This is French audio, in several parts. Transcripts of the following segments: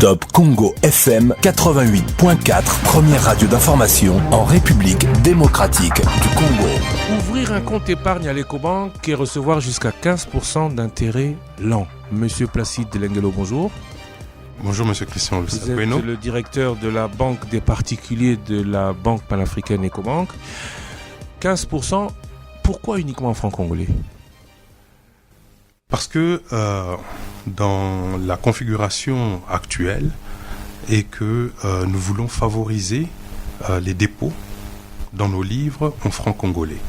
Top Congo FM 88.4, première radio d'information en République démocratique du Congo. Ouvrir un compte épargne à l'Ecobank et recevoir jusqu'à 15% d'intérêt lent. Monsieur Placide Lengelo, bonjour. Bonjour Monsieur Christian Vous êtes le directeur de la Banque des particuliers de la Banque panafricaine Ecobank. 15%, pourquoi uniquement en francs congolais ? Parce que dans la configuration actuelle et que nous voulons favoriser les dépôts dans nos livres en francs congolais.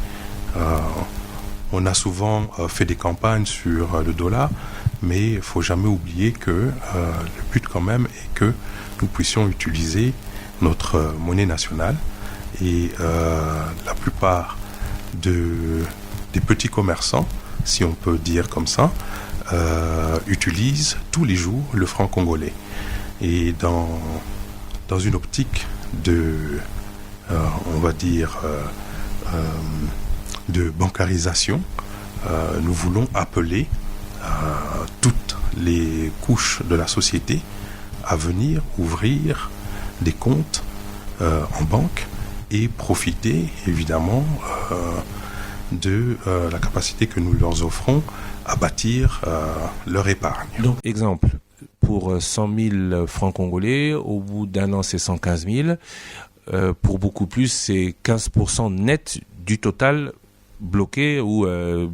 On a souvent fait des campagnes sur le dollar, mais il ne faut jamais oublier que le but quand même est que nous puissions utiliser notre monnaie nationale et la plupart des petits commerçants, si on peut dire comme ça, utilisent tous les jours le franc congolais. Et dans une optique on va dire, de bancarisation, nous voulons appeler toutes les couches de la société à venir ouvrir des comptes en banque et profiter évidemment de la capacité que nous leur offrons à bâtir leur épargne. Donc, exemple, pour 100 000 francs congolais, au bout d'un an, c'est 115 000. Pour beaucoup plus, c'est 15% net du total bloqué ou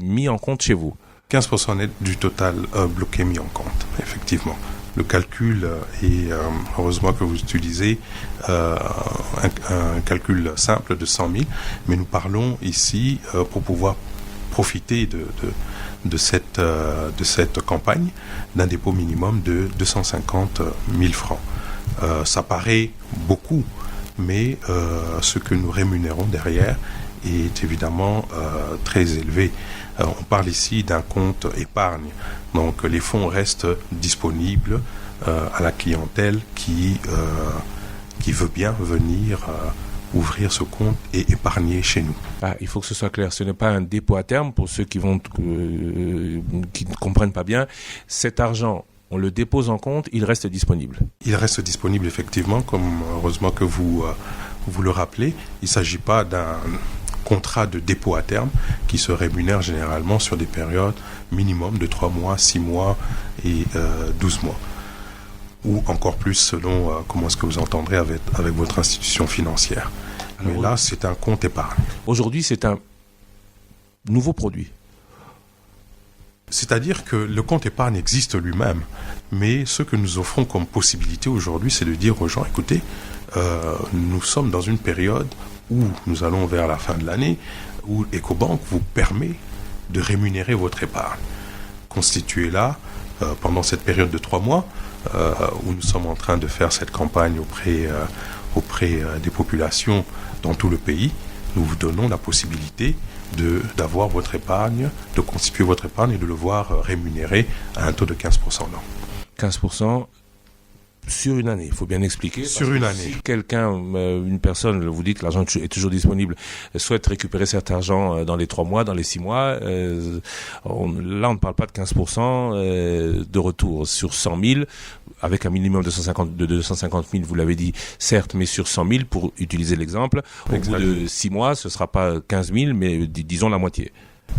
mis en compte chez vous. 15% net du total bloqué, mis en compte, effectivement. Le calcul est, heureusement que vous utilisez un calcul simple de 100 000, mais nous parlons ici pour pouvoir profiter de cette campagne d'un dépôt minimum de 250 000 francs. Ça paraît beaucoup, mais ce que nous rémunérons derrière est évidemment très élevé. On parle ici d'un compte épargne, donc les fonds restent disponibles à la clientèle qui veut bien venir ouvrir ce compte et épargner chez nous. Il faut que ce soit clair, ce n'est pas un dépôt à terme pour ceux qui ne comprennent pas bien. Cet argent, on le dépose en compte, il reste disponible. Il reste disponible effectivement, comme heureusement que vous le rappelez. Il ne s'agit pas d'un contrat de dépôt à terme qui se rémunère généralement sur des périodes minimum de 3 mois, 6 mois et 12 mois. Ou encore plus selon comment est-ce que vous entendrez avec votre institution financière. Mais là, c'est un compte épargne. Aujourd'hui, c'est un nouveau produit. C'est-à-dire que le compte épargne existe lui-même, mais ce que nous offrons comme possibilité aujourd'hui, c'est de dire aux gens, écoutez, nous sommes dans une période où nous allons vers la fin de l'année, où Ecobank vous permet de rémunérer votre épargne. Constituez-la pendant cette période de 3 mois, où nous sommes en train de faire cette campagne auprès des populations dans tout le pays. Nous vous donnons la possibilité d'avoir votre épargne, de constituer votre épargne et de le voir rémunéré à un taux de 15% l'an. 15% sur une année, il faut bien expliquer. Sur une année. Si quelqu'un, une personne, vous dites que l'argent est toujours disponible, souhaite récupérer cet argent dans les 3 mois, dans les 6 mois, là on ne parle pas de 15% de retour sur 100 000, avec un minimum de 250 000, vous l'avez dit, certes, mais sur 100 000, pour utiliser l'exemple, au bout de 6 mois, ce ne sera pas 15 000, mais disons la moitié.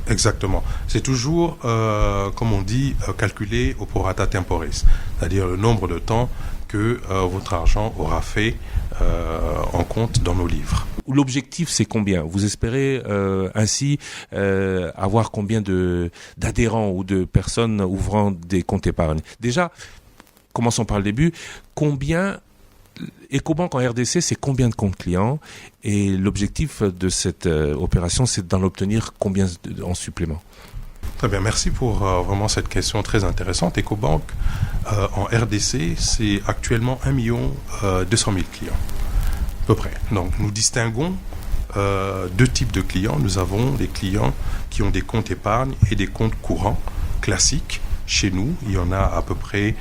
Exactement. C'est toujours, comme on dit, calculé au prorata temporis, c'est-à-dire le nombre de temps que votre argent aura fait en compte dans nos livres. L'objectif, c'est combien ? Vous espérez ainsi avoir combien d'adhérents ou de personnes ouvrant des comptes épargne ? Déjà, commençons par le début. Combien Ecobank en RDC, c'est combien de comptes clients ? Et l'objectif de cette opération, c'est d'en obtenir combien en supplément ? Très bien, merci pour vraiment cette question très intéressante. Ecobank, en RDC, c'est actuellement 1 200 000 clients, à peu près. Donc, nous distinguons 2 types de clients. Nous avons des clients qui ont des comptes épargne et des comptes courants classiques. Chez nous, il y en a à peu près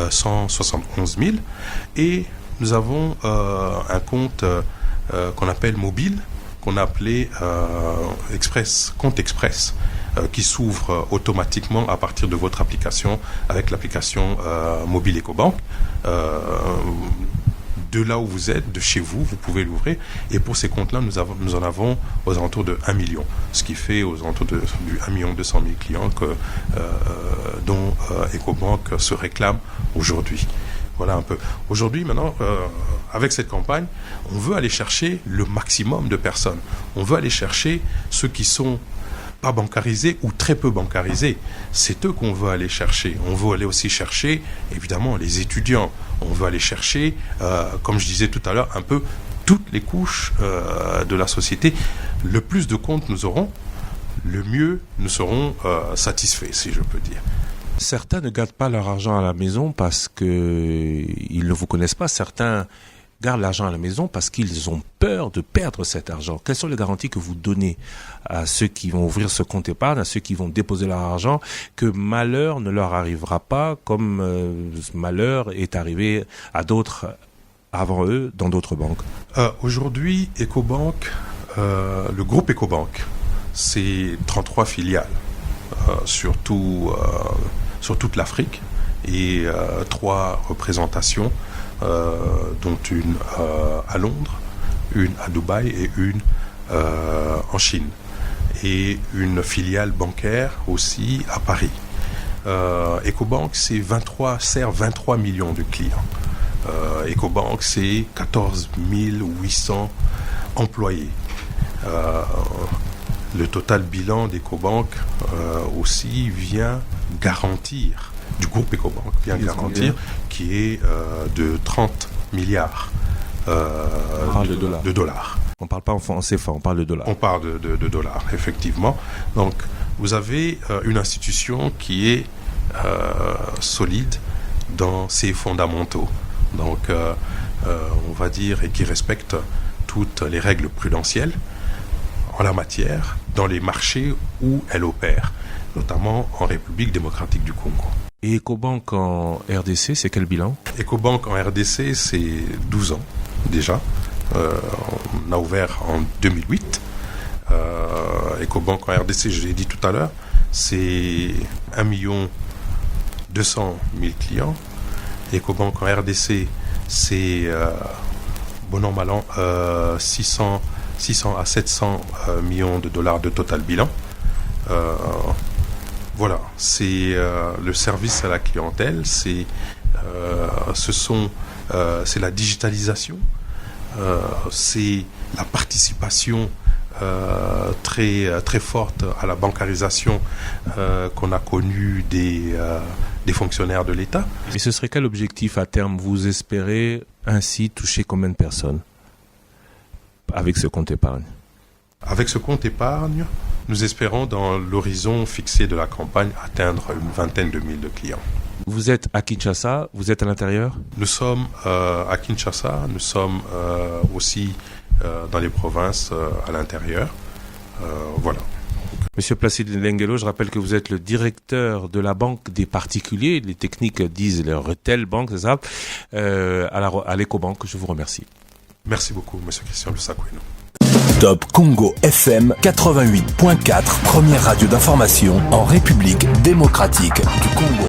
171 000. Et nous avons un compte qu'on appelle mobile, qu'on a appelé compte express, qui s'ouvre automatiquement à partir de votre application avec l'application mobile EcoBank. De là où vous êtes, de chez vous, vous pouvez l'ouvrir. Et pour ces comptes-là, nous en avons aux alentours de 1 million, ce qui fait aux alentours du 1 200 000 clients dont EcoBank se réclame aujourd'hui. Voilà un peu. Aujourd'hui, maintenant, avec cette campagne, on veut aller chercher le maximum de personnes. On veut aller chercher ceux qui sont pas bancarisés ou très peu bancarisés. C'est eux qu'on veut aller chercher. On veut aller aussi chercher, évidemment, les étudiants. On veut aller chercher, comme je disais tout à l'heure, un peu toutes les couches de la société. Le plus de comptes nous aurons, le mieux nous serons satisfaits, si je peux dire. Certains ne gardent pas leur argent à la maison parce qu'ils ne vous connaissent pas. Certains gardent l'argent à la maison parce qu'ils ont peur de perdre cet argent. Quelles sont les garanties que vous donnez à ceux qui vont ouvrir ce compte épargne, à ceux qui vont déposer leur argent, que malheur ne leur arrivera pas comme malheur est arrivé à d'autres avant eux dans d'autres banques? Aujourd'hui, EcoBank, le groupe EcoBank, c'est 33 filiales sur toute l'Afrique et 3 représentations, dont une à Londres, une à Dubaï et une en Chine, et une filiale bancaire aussi à Paris. EcoBank sert 23 millions de clients. EcoBank, c'est 14 800 employés. Le total bilan d'EcoBank aussi vient garantir, du groupe EcoBank, vient garantir, qui est de 30 milliards de dollars. On ne parle pas en CFA, on parle de dollars. On parle de dollars, effectivement. Donc, vous avez une institution qui est solide dans ses fondamentaux. Donc, on va dire, et qui respecte toutes les règles prudentielles en la matière, dans les marchés où elle opère, notamment en République démocratique du Congo. Et EcoBank en RDC, c'est quel bilan? EcoBank en RDC, c'est 12 ans déjà. On a ouvert en 2008. EcoBank en RDC, je l'ai dit tout à l'heure, c'est 1 200 000 clients. EcoBank en RDC, c'est bon an, mal an, 600 à 700 millions de dollars de total bilan. Voilà, c'est le service à la clientèle, c'est la digitalisation, c'est la participation très forte à la bancarisation qu'on a connue des fonctionnaires de l'État. Et ce serait quel objectif à terme? Vous espérez ainsi toucher combien de personnes avec ce compte épargne? Avec ce compte épargne, nous espérons, dans l'horizon fixé de la campagne, atteindre une 20aine de mille de clients. Vous êtes à Kinshasa, vous êtes à l'intérieur? Nous sommes à Kinshasa, nous sommes aussi dans les provinces à l'intérieur. Voilà. Monsieur Placide Lengelo, je rappelle que vous êtes le directeur de la Banque des particuliers. Les techniques disent le Retail Bank, c'est ça, à l'EcoBank. Je vous remercie. Merci beaucoup, monsieur Christian Lusakweno. Top Congo FM 88.4, première radio d'information en République démocratique du Congo.